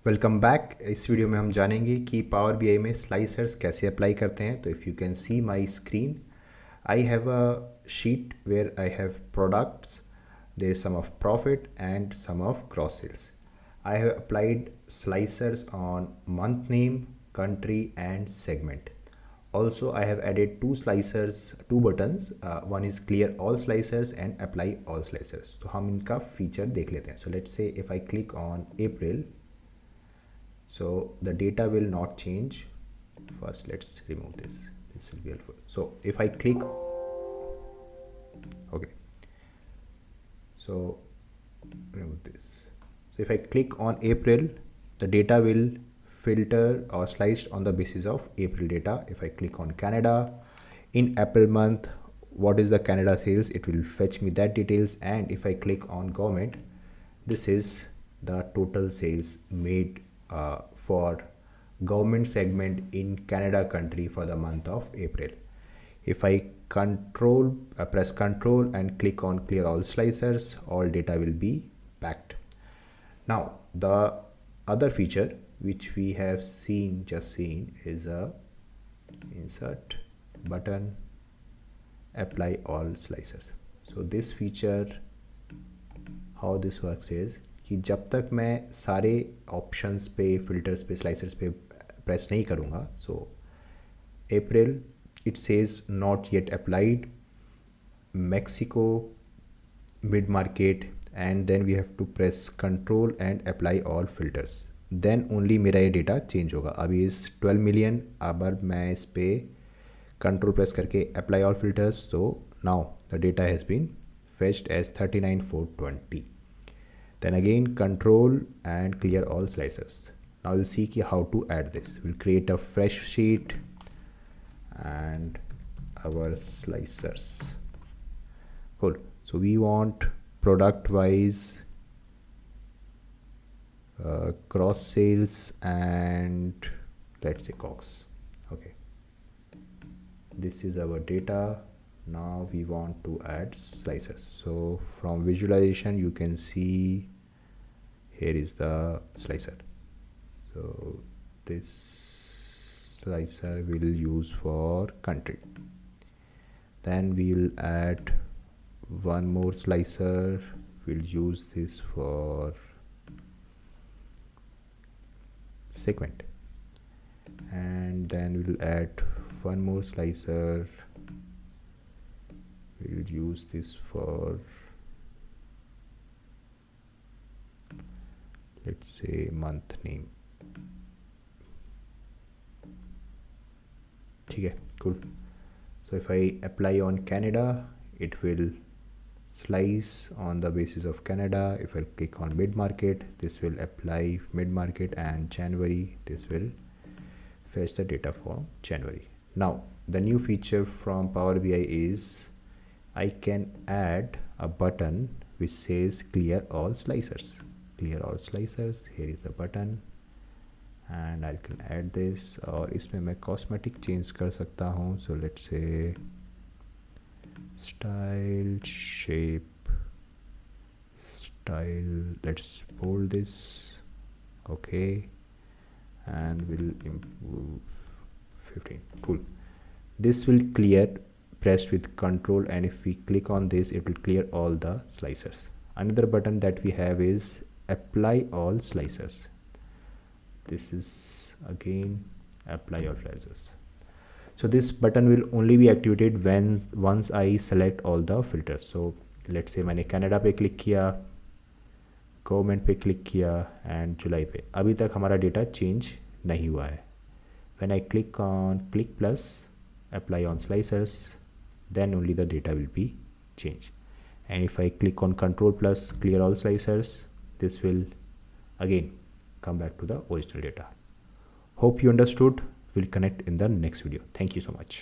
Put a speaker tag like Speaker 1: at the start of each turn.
Speaker 1: Welcome back. इस video में हम जानेंगे कि पावर बीआई में स्लाइसर्स कैसे अप्लाई करते हैं। तो if you can see my screen, I have a sheet where I have products, there is sum of profit and sum of gross sales. I have applied slicers on month name, country and segment. Also, I have added two buttons. One is clear all slicers and apply all slicers. तो हम इनका feature देख लेते हैं. So let's say if I click on April, so the data will not change. First, let's remove this. This will be helpful. So if I click, okay. So remove this. So if I click on April, the data will filter or sliced on the basis of April data. If I click on Canada, in April month, what is the Canada sales? It will fetch me that details. And if I click on government, this is the total sales made for government segment in Canada country for the month of April. If I press control and click on clear all slicers, all data will be packed. Now the other feature which we have just seen is a insert button, apply all slicers. So this feature, how this works is कि जब तक मैं सारे options पे, filters पे, slicers पे press नहीं करूँगा, so April it says not yet applied, Mexico mid market, and then we have to press control and apply all filters. Then only मेरा ये डेटा चेंज होगा. अभी इस 12 मिलियन, अब मैं इस पे कंट्रोल प्रेस करके अप्लाई ऑल फिल्टर्स, तो now the data has been fetched as 39,420. Then again control and clear all slicers. Now we'll see how to add this. We'll create a fresh sheet and our slicers. Cool. So we want product wise, cross sales, and let's say COGS. Okay, this is our data. Now we want to add slicers. So from visualization you can see here is the slicer. So this slicer we'll use for country. Then we'll add one more slicer. We'll use this for segment, and then we'll add one more slicer. We'll use this for, let's say, month name. Okay, cool. So if I apply on Canada, it will slice on the basis of Canada. If I click on mid market, this will apply mid market, and January, this will fetch the data for January. Now the new feature from Power BI is I can add a button which says clear all slicers. Clear all slicers. Here is the button, and I can add this. और इसमें मैं cosmetic change कर सकता हूँ. So let's say style, shape, style, let's bold this. Okay, and we'll improve 15. Cool. This will clear pressed with control, and if we click on this, it will clear all the slicers. Another button that we have is apply all slicers. This is again apply all slicers. So this button will only be activated once I select all the filters. So let's say मैंने Canada पे click किया, government पे click किया, and जुलाई पे. अभी तक हमारा data change नहीं हुआ है. When I click on click plus apply on slicers, then only the data will be changed. And if I click on control plus clear all slicers, this will again come back to the original data. Hope you understood. We'll connect in the next video. Thank you so much.